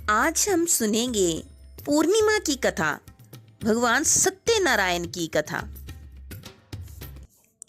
आज हम सुनेंगे पूर्णिमा की कथा, भगवान सत्यनारायण की कथा।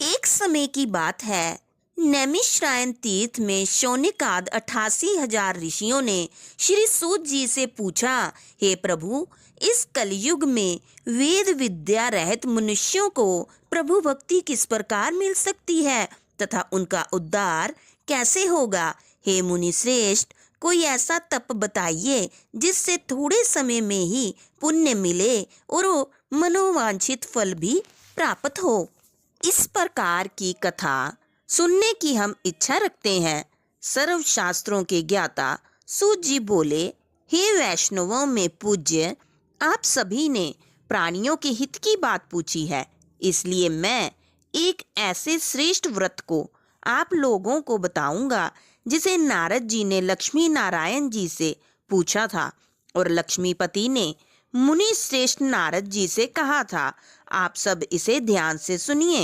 एक समय की बात है, नैमिषारण्य तीर्थ में शौनकादि 88,000 ऋषियों ने श्री सूत जी से पूछा, हे प्रभु, इस कलयुग में वेद विद्या रहित मनुष्यों को प्रभु भक्ति किस प्रकार मिल सकती है तथा उनका उद्धार कैसे होगा? हे मुनि श्रेष्ठ, कोई ऐसा तप बताइए जिससे थोड़े समय में ही पुण्य मिले और मनोवांछित फल भी प्राप्त हो। इस प्रकार की कथा सुनने की हम इच्छा रखते हैं। सर्व शास्त्रों के ज्ञाता सूत जी बोले, हे वैष्णवों में पूज्य, आप सभी ने प्राणियों के हित की बात पूछी है, इसलिए मैं एक ऐसे श्रेष्ठ व्रत को आप लोगों को बताऊंगा जिसे नारद जी ने लक्ष्मी नारायण जी से पूछा था और लक्ष्मीपति ने मुनि श्रेष्ठ नारद जी से कहा था। आप सब इसे ध्यान से सुनिए।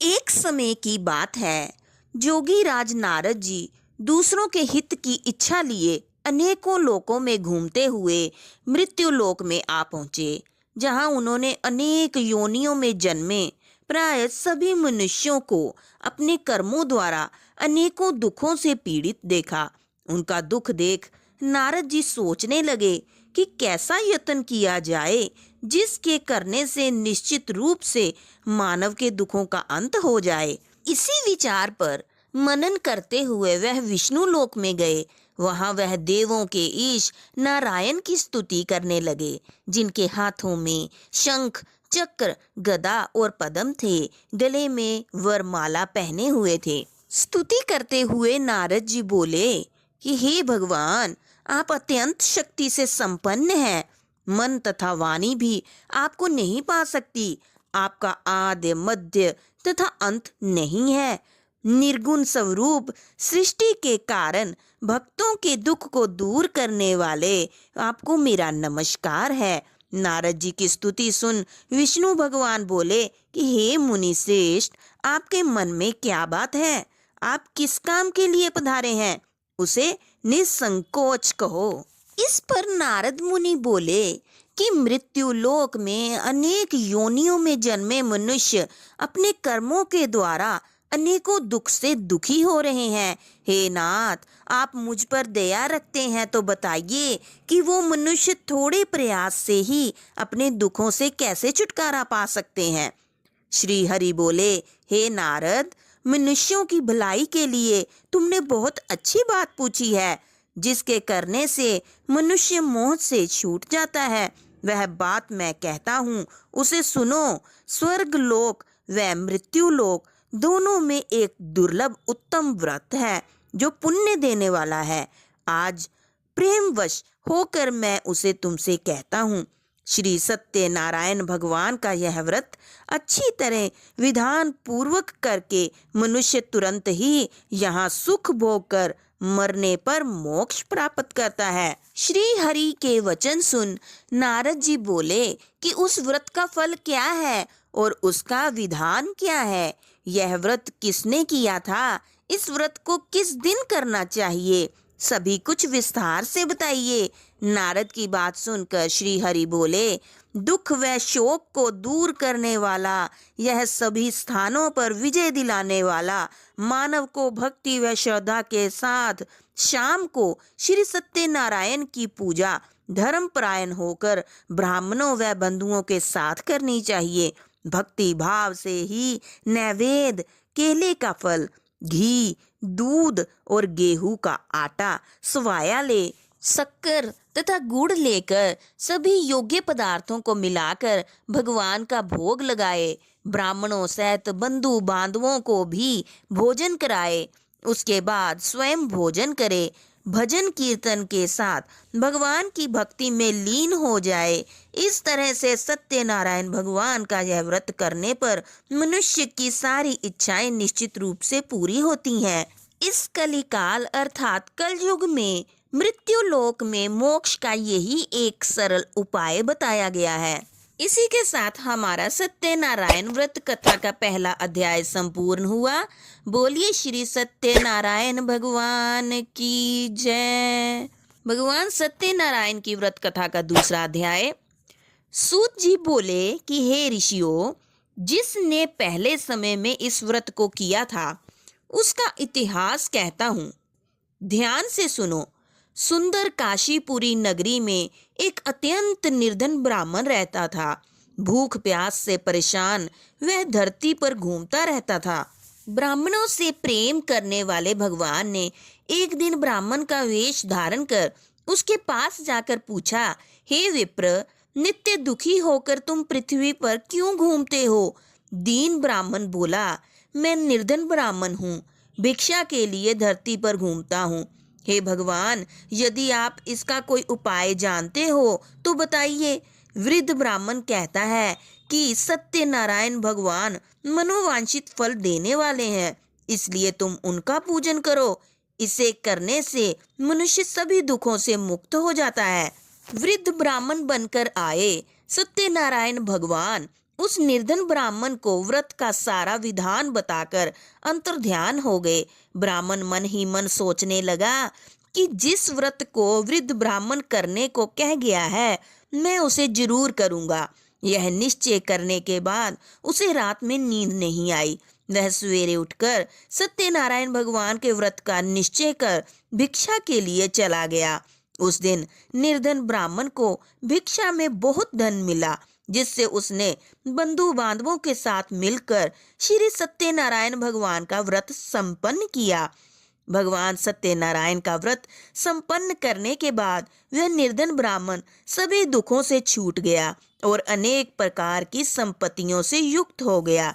एक समय की बात है, जोगी राज नारद जी दूसरों के हित की इच्छा लिए अनेकों लोकों में घूमते हुए मृत्यु लोक में आ पहुँचे, जहाँ उन्होंने अनेक योनियों में जन्मे प्राय सभी मनुष्यों को अपने कर्मों द्वारा अनेकों दुखों से पीड़ित देखा। उनका दुख देख नारद जी सोचने लगे कि कैसा यत्न किया जाए जिसके करने से निश्चित रूप से मानव के दुखों का अंत हो जाए। इसी विचार पर मनन करते हुए वह विष्णु लोक में गए। वहां वह देवों के ईश नारायण की स्तुति करने लगे, जिनके हाथों में शंख, चक्र, गदा और पद्म थे, गले में वरमाला पहने हुए थे। स्तुति करते हुए नारद जी बोले कि हे भगवान, आप अत्यंत शक्ति से संपन्न हैं। मन तथा वाणी भी आपको नहीं पा सकती। आपका आदि, मध्य तथा अंत नहीं है। निर्गुण स्वरूप सृष्टि के कारण भक्तों के दुख को दूर करने वाले आपको मेरा नमस्कार है। नारद जी की स्तुति सुन विष्णु भगवान बोले कि हे मुनि श्रेष्ठ, आपके मन में क्या बात है? आप किस काम के लिए पधारे हैं? उसे निसंकोच कहो। इस पर नारद मुनि बोले कि मृत्यु लोक में अनेक योनियों में जन्मे मनुष्य अपने कर्मों के द्वारा अनेकों दुख से दुखी हो रहे हैं। हे नाथ, आप मुझ पर दया रखते हैं तो बताइए कि वो मनुष्य थोड़े प्रयास से ही अपने दुखों से कैसे छुटकारा पा सकते हैं। श्री हरि बोले, हे नारद, मनुष्यों की भलाई के लिए तुमने बहुत अच्छी बात पूछी है। जिसके करने से मनुष्य मोह से छूट जाता है, वह बात मैं कहता हूँ, उसे सुनो। स्वर्ग लोक व मृत्यु लोक दोनों में एक दुर्लभ उत्तम व्रत है जो पुण्य देने वाला है। आज प्रेमवश होकर मैं उसे तुमसे कहता हूँ। श्री सत्यनारायण भगवान का यह व्रत अच्छी तरह विधान पूर्वक करके मनुष्य तुरंत ही यहाँ सुख भोग कर मरने पर मोक्ष प्राप्त करता है। श्री हरि के वचन सुन नारद जी बोले कि उस व्रत का फल क्या है और उसका विधान क्या है? यह व्रत किसने किया था? इस व्रत को किस दिन करना चाहिए? सभी कुछ विस्तार से बताइए। नारद की बात सुनकर श्री हरि बोले, दुख व शोक को दूर करने वाला, यह सभी स्थानों पर विजय दिलाने वाला, मानव को भक्ति व श्रद्धा के साथ शाम को श्री सत्यनारायण की पूजा धर्मपरायण होकर ब्राह्मणों व बंधुओं के साथ करनी चाहिए। भक्ति भाव से ही नैवेद्य, केले का फल, घी, दूध और गेहूं का आटा, स्वाया ले, शक्कर तथा गुड़ लेकर सभी योग्य पदार्थों को मिलाकर भगवान का भोग लगाए। ब्राह्मणों सहित बंधु बांधवों को भी भोजन कराए। उसके बाद स्वयं भोजन करे। भजन कीर्तन के साथ भगवान की भक्ति में लीन हो जाए। इस तरह से सत्यनारायण भगवान का यह व्रत करने पर मनुष्य की सारी इच्छाएं निश्चित रूप से पूरी होती हैं। इस कलिकाल अर्थात कलयुग में मृत्यु लोक में मोक्ष का यही एक सरल उपाय बताया गया है। इसी के साथ हमारा सत्यनारायण व्रत कथा का पहला अध्याय संपूर्ण हुआ। बोलिए श्री सत्यनारायण भगवान की जय। भगवान सत्यनारायण की व्रत कथा का दूसरा अध्याय। सूत जी बोले कि हे ऋषियों, जिसने पहले समय में इस व्रत को किया था उसका इतिहास कहता हूँ, ध्यान से सुनो। सुंदर काशीपुरी नगरी में एक अत्यंत निर्धन ब्राह्मण रहता था। भूख प्यास से परेशान वह धरती पर घूमता रहता था। ब्राह्मणों से प्रेम करने वाले भगवान ने एक दिन ब्राह्मण का वेश धारण कर उसके पास जाकर पूछा, हे विप्र, नित्य दुखी होकर तुम पृथ्वी पर क्यों घूमते हो? दीन ब्राह्मण बोला, मैं निर्धन ब्राह्मण हूँ, भिक्षा के लिए धरती पर घूमता हूँ। हे भगवान, यदि आप इसका कोई उपाय जानते हो तो बताइए। वृद्ध ब्राह्मण कहता है कि सत्यनारायण भगवान मनोवांछित फल देने वाले हैं, इसलिए तुम उनका पूजन करो। इसे करने से मनुष्य सभी दुखों से मुक्त हो जाता है। वृद्ध ब्राह्मण बनकर आए सत्यनारायण भगवान उस निर्धन ब्राह्मण को व्रत का सारा विधान बताकर अंतर्ध्यान हो गए। ब्राह्मण मन ही मन सोचने लगा कि जिस व्रत को वृद्ध ब्राह्मण करने को कह गया है, मैं उसे जरूर करूंगा। यह निश्चय करने के बाद उसे रात में नींद नहीं आई। वह सवेरे उठकर सत्यनारायण भगवान के व्रत का निश्चय कर भिक्षा के लिए चला गया। उस दिन निर्धन ब्राह्मण को भिक्षा में बहुत धन मिला, जिससे उसने बंधु बांधवों के साथ मिलकर श्री सत्यनारायण भगवान का व्रत संपन्न किया। भगवान सत्यनारायण का व्रत संपन्न करने के बाद वह निर्धन ब्राह्मण सभी दुखों से छूट गया और अनेक प्रकार की संपत्तियों से युक्त हो गया।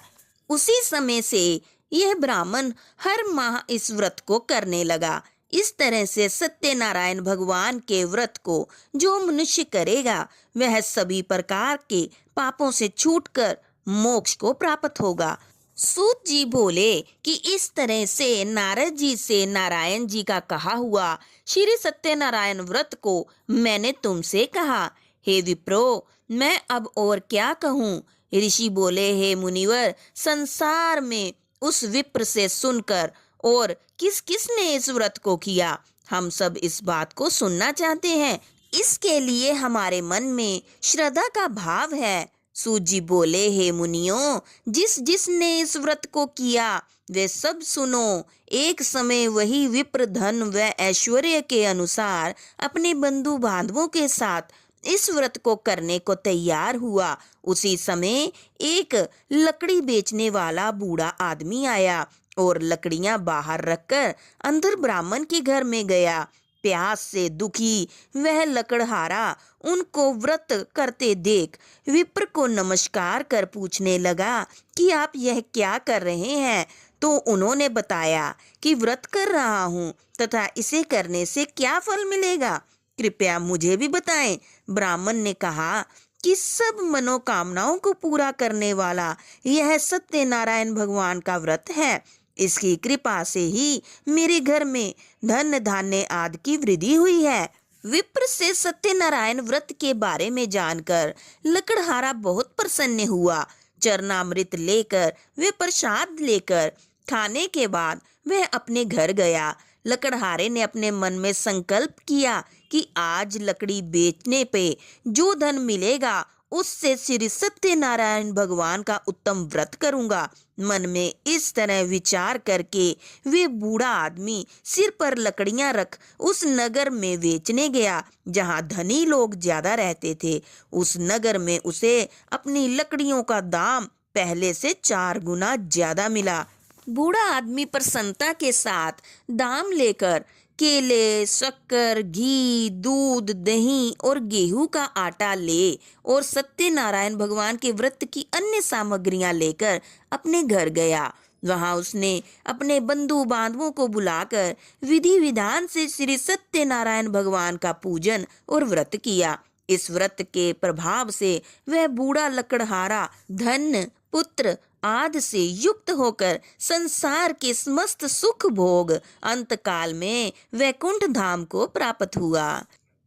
उसी समय से यह ब्राह्मण हर माह इस व्रत को करने लगा। इस तरह से सत्यनारायण भगवान के व्रत को जो मनुष्य करेगा वह सभी प्रकार के पापों से छूटकर मोक्ष को प्राप्त होगा। सूत जी बोले कि इस तरह से नारद जी से नारायण जी का कहा हुआ श्री सत्यनारायण व्रत को मैंने तुमसे कहा। हे विप्रो, मैं अब और क्या कहूँ? ऋषि बोले, हे मुनिवर, संसार में उस विप्र से सुनकर और किस किस ने इस व्रत को किया, हम सब इस बात को सुनना चाहते हैं। इसके लिए हमारे मन में श्रद्धा का भाव है। सूत जी बोले, हे मुनियों, जिस जिसने इस व्रत को किया वे सब सुनो। एक समय वही विप्र धन व ऐश्वर्य के अनुसार अपने बंधु बांधवों के साथ इस व्रत को करने को तैयार हुआ। उसी समय एक लकड़ी बेचने वाला बूढ़ा आदमी आया और लकड़ियां बाहर रखकर अंदर ब्राह्मण के घर में गया। प्यास से दुखी वह लकड़हारा उनको व्रत करते देख विप्र को नमस्कार कर पूछने लगा कि आप यह क्या कर रहे हैं? तो उन्होंने बताया कि व्रत कर रहा हूँ तथा इसे करने से क्या फल मिलेगा, कृपया मुझे भी बताएं। ब्राह्मण ने कहा कि सब मनोकामनाओं को पूरा करने वाला यह सत्यनारायण भगवान का व्रत है। इसकी कृपा से ही मेरे घर में धन धान्य आदि की वृद्धि हुई है। विप्र से सत्यनारायण व्रत के बारे में जानकर लकड़हारा बहुत प्रसन्न हुआ। चरणामृत लेकर वे प्रसाद लेकर खाने के बाद वह अपने घर गया। लकड़हारे ने अपने मन में संकल्प किया कि आज लकड़ी बेचने पे जो धन मिलेगा उससे श्री सत्यनारायण भगवान का उत्तम व्रत करूंगा। मन में इस तरह विचार करके वे बूढ़ा आदमी सिर पर लकड़ियां रख उस नगर में बेचने गया जहां धनी लोग ज्यादा रहते थे। उस नगर में उसे अपनी लकड़ियों का दाम पहले से 4 गुना ज्यादा मिला। बूढ़ा आदमी प्रसन्नता के साथ दाम लेकर केले, शक्कर, घी, दूध, दही और गेहूं का आटा ले और सत्यनारायण भगवान के व्रत की अन्य सामग्रियां लेकर अपने घर गया। वहां उसने अपने बंधु बांधवों को बुलाकर विधि विधान से श्री सत्यनारायण भगवान का पूजन और व्रत किया। इस व्रत के प्रभाव से वह बूढ़ा लकड़हारा धन, पुत्र आदि से युक्त होकर संसार के समस्त सुख भोग अंतकाल में वैकुंठ धाम को प्राप्त हुआ।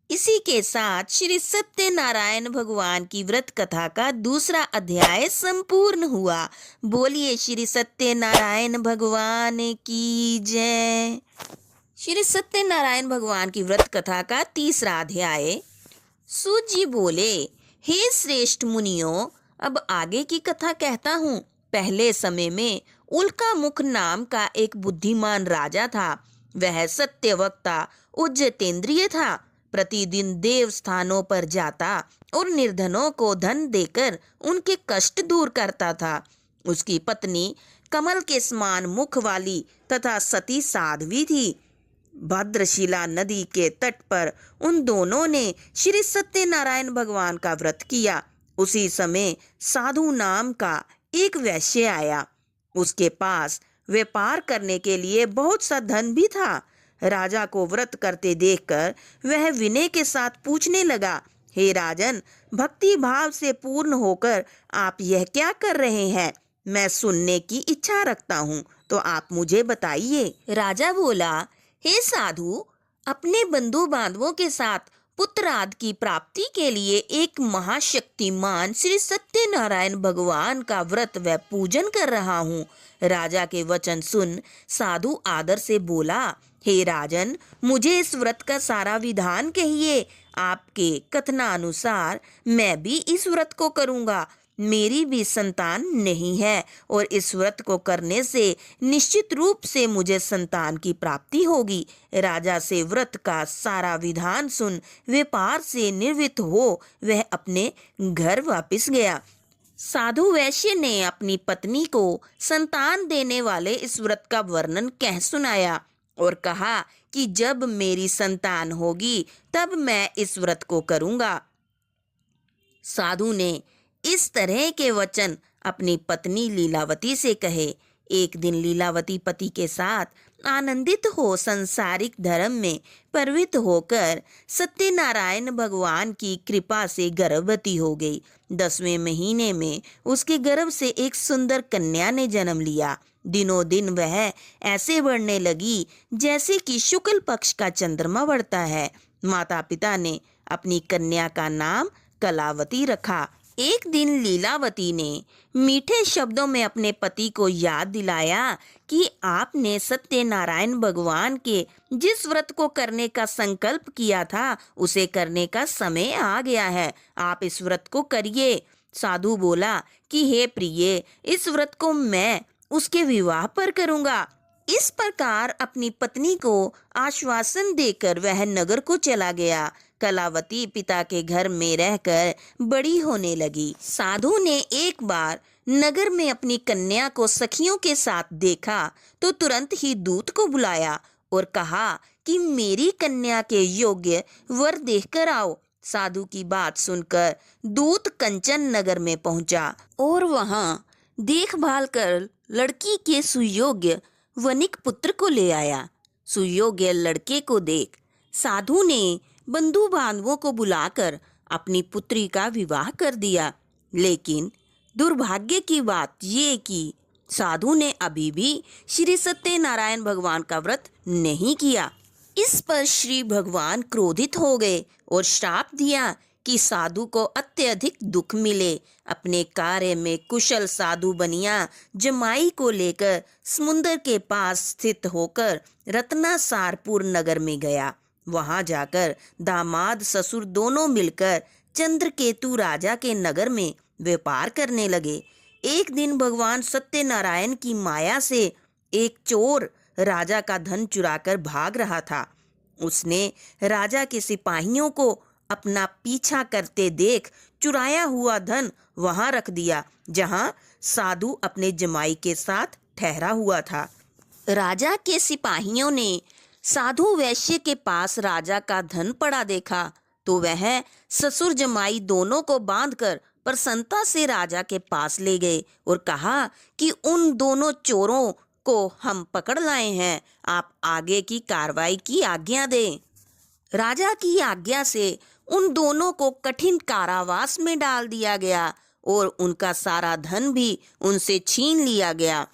इसी के साथ श्री सत्यनारायण भगवान की व्रत कथा का दूसरा अध्याय संपूर्ण हुआ। बोलिए श्री सत्यनारायण भगवान की जय। श्री सत्यनारायण भगवान की व्रत कथा का तीसरा अध्याय। सूत जी बोले, हे श्रेष्ठ मुनियों, अब आगे की कथा कहता हूँ। पहले समय में उल्का मुख नाम का एक बुद्धिमान राजा था। वह सत्यवक्ता उज्जतेंद्रिय था। प्रतिदिन देव स्थानों पर जाता और निर्धनों को धन देकर उनके कष्ट दूर करता था। उसकी पत्नी कमल के समान मुख वाली तथा सती साध्वी थी। भद्रशिला नदी के तट पर उन दोनों ने श्री सत्यनारायण भगवान का व्रत किया। उसी समय साधु नाम का एक वैश्य आया। उसके पास व्यापार करने के लिए बहुत सा धन भी था। राजा को व्रत करते देखकर वह विनय के साथ पूछने लगा, हे राजन, भक्ति भाव से पूर्ण होकर आप यह क्या कर रहे हैं? मैं सुनने की इच्छा रखता हूँ, तो आप मुझे बताइए। राजा बोला, हे साधु, अपने बंधु बांधवों के साथ पुत्र आदि की प्राप्ति के लिए एक महाशक्तिमान श्री सत्यनारायण भगवान का व्रत व पूजन कर रहा हूँ। राजा के वचन सुन साधु आदर से बोला, हे राजन, मुझे इस व्रत का सारा विधान कहिए। आपके कथनानुसार मैं भी इस व्रत को करूँगा। मेरी भी संतान नहीं है और इस व्रत को करने से निश्चित रूप से मुझे संतान की प्राप्ति होगी। राजा से व्रत का सारा विधान सुन व्यापार से निवृत्त हो वह अपने घर वापस गया। साधु वैश्य ने अपनी पत्नी को संतान देने वाले इस व्रत का वर्णन कह सुनाया और कहा कि जब मेरी संतान होगी तब मैं इस व्रत को करूँगा। साधु ने इस तरह के वचन अपनी पत्नी लीलावती से कहे। एक दिन लीलावती पति के साथ आनंदित हो संसारिक धर्म में प्रवृत्त होकर सत्यनारायण भगवान की कृपा से गर्भवती हो गई। 10वें महीने में उसके गर्भ से एक सुंदर कन्या ने जन्म लिया। दिनों दिन वह ऐसे बढ़ने लगी जैसे कि शुक्ल पक्ष का चंद्रमा बढ़ता है। माता पिता ने अपनी कन्या का नाम कलावती रखा। एक दिन लीलावती ने मीठे शब्दों में अपने पति को याद दिलाया कि आपने सत्यनारायण भगवान के जिस व्रत को करने का संकल्प किया था उसे करने का समय आ गया है। आप इस व्रत को करिए। साधु बोला कि हे प्रिय, इस व्रत को मैं उसके विवाह पर करूँगा। इस प्रकार अपनी पत्नी को आश्वासन देकर वह नगर को चला गया। कलावती पिता के घर में रहकर बड़ी होने लगी। साधु ने एक बार नगर में अपनी कन्या को सखियों के साथ देखा तो तुरंत ही दूत को बुलाया और कहा कि मेरी कन्या के योग्य वर देखकर आओ। साधु की बात सुनकर दूत कंचन नगर में पहुंचा और वहां देखभाल कर लड़की के सुयोग्य वनिक पुत्र को ले आया। सुयोग्य लड़के को देख साधु ने बंधु बांधवों को बुलाकर अपनी पुत्री का विवाह कर दिया। लेकिन दुर्भाग्य की बात ये कि साधु ने अभी भी श्री सत्यनारायण भगवान का व्रत नहीं किया। इस पर श्री भगवान क्रोधित हो गए और श्राप दिया कि साधु को अत्यधिक दुख मिले। अपने कार्य में कुशल साधु बनिया जमाई को लेकर समुद्र के पास स्थित होकर रत्नासारपुर नगर में गया। वहां जाकर दामाद ससुर दोनों मिलकर चंद्रकेतु राजा के नगर में व्यापार करने लगे। एक दिन भगवान सत्यनारायण की माया से एक चोर राजा का धन चुराकर भाग रहा था। उसने राजा के सिपाहियों को अपना पीछा करते देख चुराया हुआ धन वहां रख दिया जहां साधु अपने जमाई के साथ ठहरा हुआ था। राजा के सिपाहियों ने साधु वैश्य के पास राजा का धन पड़ा देखा तो वह ससुर जमाई दोनों को बांधकर प्रसन्नता से राजा के पास ले गए और कहा कि उन दोनों चोरों को हम पकड़ लाए हैं, आप आगे की कार्रवाई की आज्ञा दें। राजा की आज्ञा से उन दोनों को कठिन कारावास में डाल दिया गया और उनका सारा धन भी उनसे छीन लिया गया।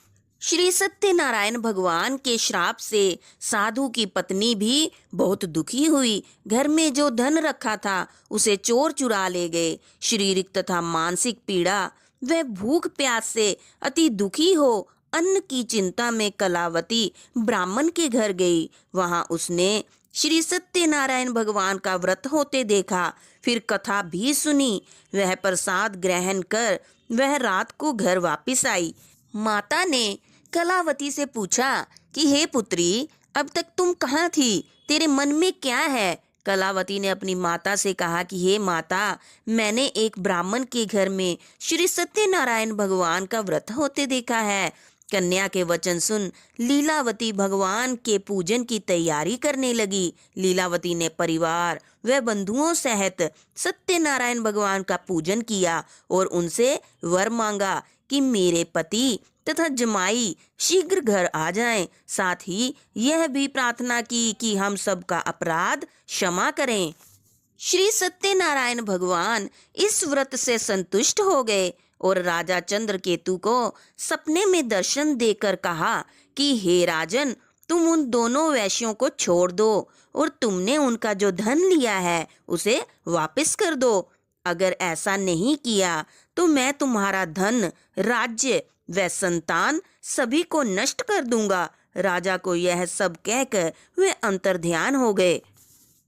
श्री सत्यनारायण भगवान के श्राप से साधु की पत्नी भी बहुत दुखी हुई। घर में जो धन रखा था उसे चोर चुरा ले गए। शारीरिक तथा मानसिक पीड़ा व भूख प्यास से अति दुखी हो अन्न की चिंता में कलावती ब्राह्मण के घर गई। वहां उसने श्री सत्यनारायण भगवान का व्रत होते देखा, फिर कथा भी सुनी। वह प्रसाद ग्रहण कर वह रात को घर वापस आई। माता ने कलावती से पूछा कि हे पुत्री, अब तक तुम कहाँ थी? तेरे मन में क्या है? कलावती ने अपनी माता से कहा कि हे माता, मैंने एक ब्राह्मण के घर में श्री सत्यनारायण भगवान का व्रत होते देखा है। कन्या के वचन सुन लीलावती भगवान के पूजन की तैयारी करने लगी। लीलावती ने परिवार व बंधुओं सहित सत्यनारायण भगवान का पूजन किया और उनसे वर मांगा कि मेरे पति तथा जमाई शीघ्र घर आ जाएं। साथ ही यह भी प्रार्थना की कि हम सबका अपराध क्षमा करें। श्री सत्यनारायण भगवान इस व्रत से संतुष्ट हो गए और राजा चंद्रकेतु को सपने में दर्शन देकर कहा कि हे राजन, तुम उन दोनों वैश्यों को छोड़ दो और तुमने उनका जो धन लिया है उसे वापस कर दो। अगर ऐसा नहीं किया तो मैं तुम्हारा धन, राज्य व संतान सभी को नष्ट कर दूंगा। राजा को यह सब कहकर वे अंतर्ध्यान हो गए।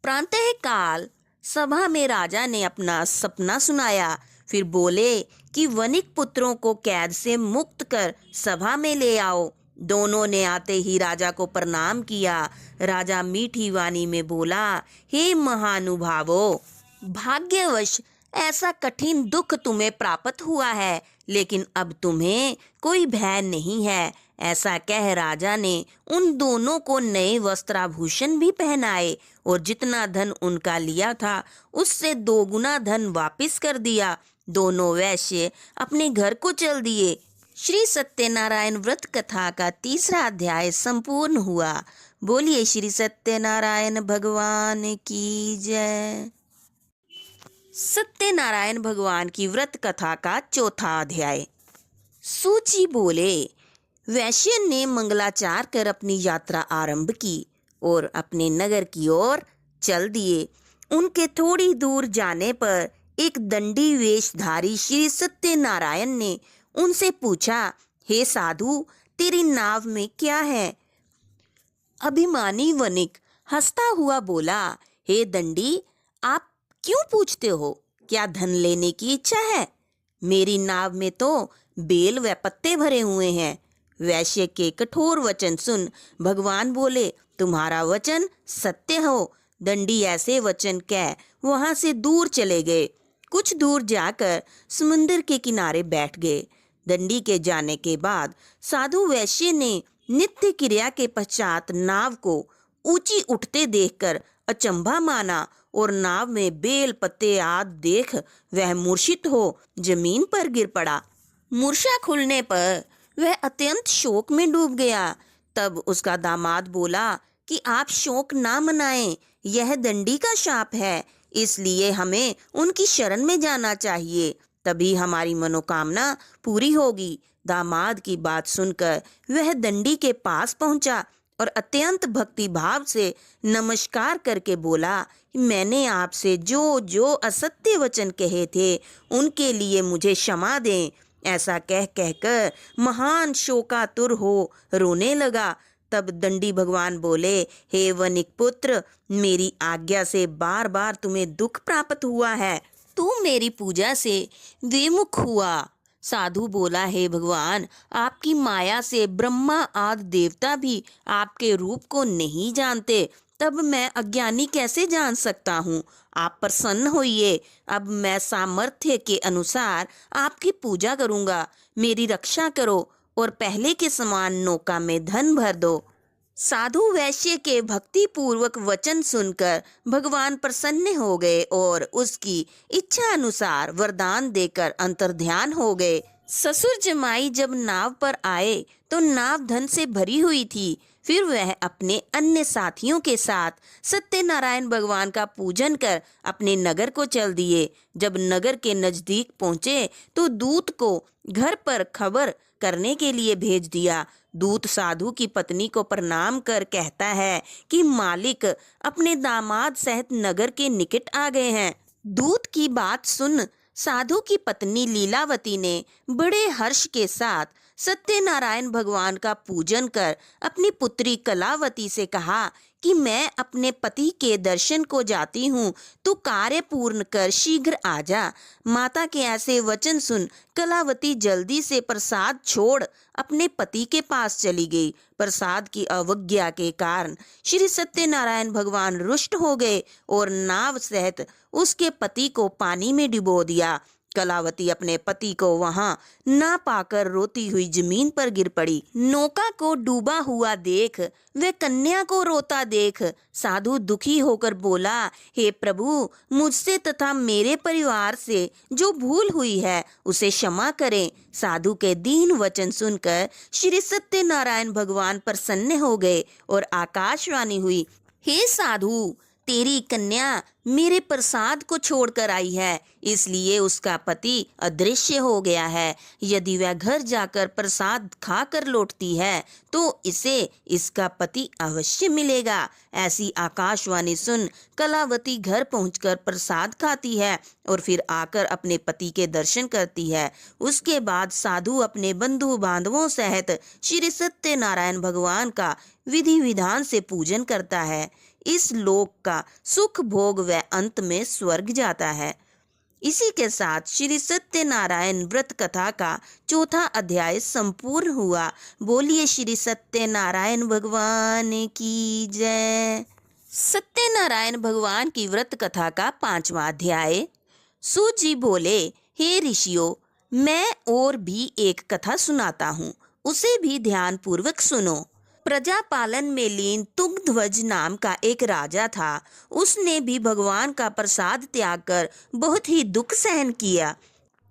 प्रातः काल सभा में राजा ने अपना सपना सुनाया। फिर बोले कि वणिक पुत्रों को कैद से मुक्त कर सभा में ले आओ। दोनों ने आते ही राजा को प्रणाम किया। राजा मीठी वाणी में बोला, हे महानुभावो, भाग्यवश ऐसा कठिन दुख तुम्हें प्राप्त हुआ है, लेकिन अब तुम्हें कोई भय नहीं है। ऐसा कह राजा ने उन दोनों को नए वस्त्राभूषण भी पहनाए और जितना धन उनका लिया था उससे 2 गुना धन वापस कर दिया। दोनों वैश्य अपने घर को चल दिए। श्री सत्यनारायण व्रत कथा का 3रा अध्याय संपूर्ण हुआ। बोलिए श्री सत्यनारायण भगवान की जय। सत्यनारायण भगवान की व्रत कथा का 4था अध्याय। सूची बोले, वैश्य ने मंगलाचार कर अपनी यात्रा आरंभ की और अपने नगर की ओर चल दिए। उनके थोड़ी दूर जाने पर एक दंडी वेशधारी श्री सत्यनारायण ने उनसे पूछा, हे साधु, तेरी नाव में क्या है? अभिमानी वणिक हंसता हुआ बोला, हे दंडी, आप क्यों पूछते हो? क्या धन लेने की इच्छा है? मेरी नाव में तो बेल व पत्ते भरे हुए हैं। वैश्य के कठोर वचन सुन भगवान बोले, तुम्हारा वचन सत्य हो। दंडी ऐसे वचन कह वहां से दूर चले गए। कुछ दूर जाकर समुद्र के किनारे बैठ गए। दंडी के जाने के बाद साधु वैश्य ने नित्य क्रिया के पश्चात नाव को ऊंची उठते देखकर अचंभा माना और नाव में बेल पत्ते आदि देख वह मूर्छित हो जमीन पर गिर पड़ा। मूर्छा खुलने पर वह अत्यंत शोक में डूब गया। तब उसका दामाद बोला कि आप शोक ना मनाएं, यह दंडी का शाप है, इसलिए हमें उनकी शरण में जाना चाहिए, तभी हमारी मनोकामना पूरी होगी। दामाद की बात सुनकर वह दंडी के पास पहुंचा और अत्यंत भक्ति भाव से नमस्कार करके बोला, मैंने आपसे जो जो असत्य वचन कहे थे उनके लिए मुझे क्षमा दें। ऐसा कह कहकर महान शोकातुर हो रोने लगा। तब दंडी भगवान बोले, हे वणिक पुत्र, मेरी आज्ञा से बार बार तुम्हें दुख प्राप्त हुआ है। तू मेरी पूजा से विमुख हुआ। साधु बोला, हे भगवान, आपकी माया से ब्रह्मा आदि देवता भी आपके रूप को नहीं जानते, तब मैं अज्ञानी कैसे जान सकता हूँ? आप प्रसन्न होइए। अब मैं सामर्थ्य के अनुसार आपकी पूजा करूँगा। मेरी रक्षा करो और पहले के समान नौका में धन भर दो। साधु वैश्य के भक्ति पूर्वक वचन सुनकर भगवान प्रसन्न हो गए और उसकी इच्छा अनुसार वरदान देकर अंतर्ध्यान हो गए। ससुर जमाई जब नाव पर आए तो नाव धन से भरी हुई थी। फिर वह अपने अन्य साथियों के साथ सत्यनारायण भगवान का पूजन कर अपने नगर को चल दिए। जब नगर के नजदीक पहुँचे तो दूत को घर पर खबर करने के लिए भेज दिया। दूत साधु की पत्नी को प्रणाम कर कहता है कि मालिक अपने दामाद सहित नगर के निकट आ गए हैं। दूत की बात सुन साधु की पत्नी लीलावती ने बड़े हर्ष के साथ सत्यनारायण भगवान का पूजन कर अपनी पुत्री कलावती से कहा कि मैं अपने पति के दर्शन को जाती हूँ, तू कार्य पूर्ण कर शीघ्र आ जा। माता के ऐसे वचन सुन कलावती जल्दी से प्रसाद छोड़ अपने पति के पास चली गई। प्रसाद की अवज्ञा के कारण श्री सत्यनारायण भगवान रुष्ट हो गए और नाव सहित उसके पति को पानी में डुबो दिया। कलावती अपने पति को वहां ना पाकर रोती हुई जमीन पर गिर पड़ी। नौका को डूबा हुआ देख वे कन्या को रोता देख साधु दुखी होकर बोला, हे प्रभु, मुझसे तथा मेरे परिवार से जो भूल हुई है उसे क्षमा करें। साधु के दीन वचन सुनकर श्री सत्यनारायण भगवान प्रसन्न हो गए और आकाशवाणी हुई, हे साधु, तेरी कन्या मेरे प्रसाद को छोड़कर आई है, इसलिए उसका पति अदृश्य हो गया है। यदि वह घर जाकर प्रसाद खाकर लौटती है तो इसे इसका पति अवश्य मिलेगा। ऐसी आकाशवाणी सुन कलावती घर पहुंचकर प्रसाद खाती है और फिर आकर अपने पति के दर्शन करती है। उसके बाद साधु अपने बंधु बांधवों सहित श्री सत्यनारायण भगवान का विधि विधान से पूजन करता है। इस लोक का सुख भोग व अंत में स्वर्ग जाता है। इसी के साथ श्री सत्यनारायण व्रत कथा का चौथा अध्याय संपूर्ण हुआ। बोलिए श्री सत्यनारायण भगवान की जय। सत्यनारायण भगवान की व्रत कथा का 5वां अध्याय। सूत जी बोले, हे ऋषियों, मैं और भी एक कथा सुनाता हूँ, उसे भी ध्यान पूर्वक सुनो। प्रजा पालन में लीन तुंगध्वज नाम का एक राजा था। उसने भी भगवान का प्रसाद त्याग कर बहुत ही दुख सहन किया।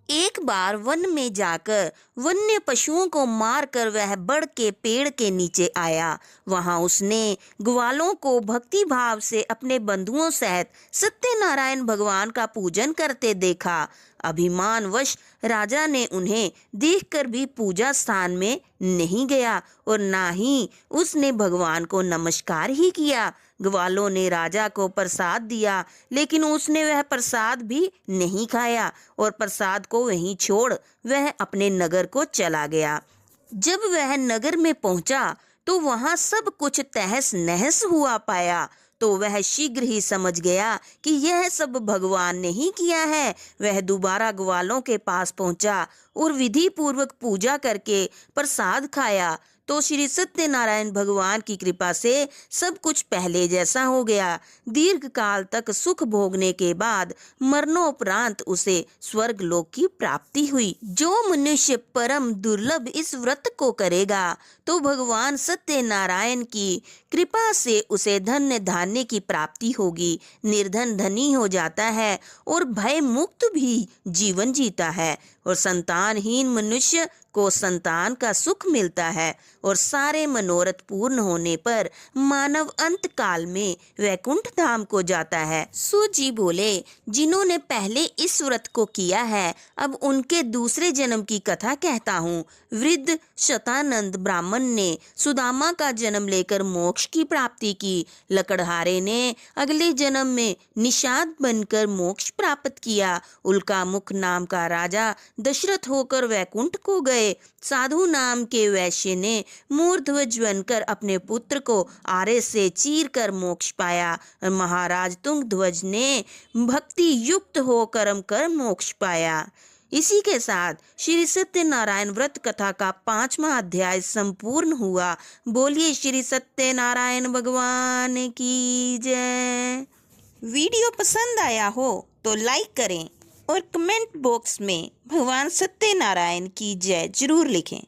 एक बार वन में जाकर वन्य पशुओं को मारकर वह बड़ के पेड़ के नीचे आया। वहां उसने ग्वालों को भक्ति भाव से अपने बंधुओं सहित सत्यनारायण भगवान का पूजन करते देखा। अभिमानवश राजा ने उन्हें देखकर भी पूजा स्थान में नहीं गया और ना ही उसने भगवान को नमस्कार ही किया। ग्वालों ने राजा को प्रसाद दिया, लेकिन उसने वह प्रसाद भी नहीं खाया और प्रसाद को वहीं छोड़ वह अपने नगर को चला गया। जब वह नगर में पहुंचा तो वहां सब कुछ तहस नहस हुआ पाया, तो वह शीघ्र ही समझ गया कि यह सब भगवान ने ही किया है। वह दोबारा ग्वालों के पास पहुंचा और विधि पूर्वक पूजा करके प्रसाद खाया तो श्री सत्यनारायण भगवान की कृपा से सब कुछ पहले जैसा हो गया। दीर्घ काल तक सुख भोगने के बाद मरणोपरांत उसे स्वर्ग लोक की प्राप्ति हुई। जो मनुष्य परम दुर्लभ इस व्रत को करेगा तो भगवान सत्यनारायण की कृपा से उसे धन्य धान्य की प्राप्ति होगी, निर्धन धनी हो जाता है और भय मुक्त भी जीवन जीता है और संतानहीन मनुष्य को संतान का सुख मिलता है और सारे मनोरथ पूर्ण होने पर मानव अंत काल में वैकुंठ धाम को जाता है। सूत जी बोले, जिन्होंने पहले इस व्रत को किया है अब उनके दूसरे जन्म की कथा कहता हूँ। वृद्ध शतानंद ब्राह्मण ने सुदामा का जन्म लेकर मोक्ष की प्राप्ति की। लकड़हारे ने अगले जन्म में निषाद बनकर मोक्ष प्राप्त किया। उल्का मुख नाम का राजा दशरथ होकर वैकुंठ को गए। साधु नाम के वैश्य ने मूर्ध्वज बनकर अपने पुत्र को आरे से चीर कर मोक्ष पाया और महाराज तुंगध्वज ने भक्ति युक्त हो कर्म कर मोक्ष पाया। इसी के साथ श्री सत्यनारायण व्रत कथा का 5वां अध्याय संपूर्ण हुआ। बोलिए श्री सत्यनारायण भगवान की जय। वीडियो पसंद आया हो तो लाइक करें और कमेंट बॉक्स में भगवान सत्यनारायण की जय जरूर लिखें।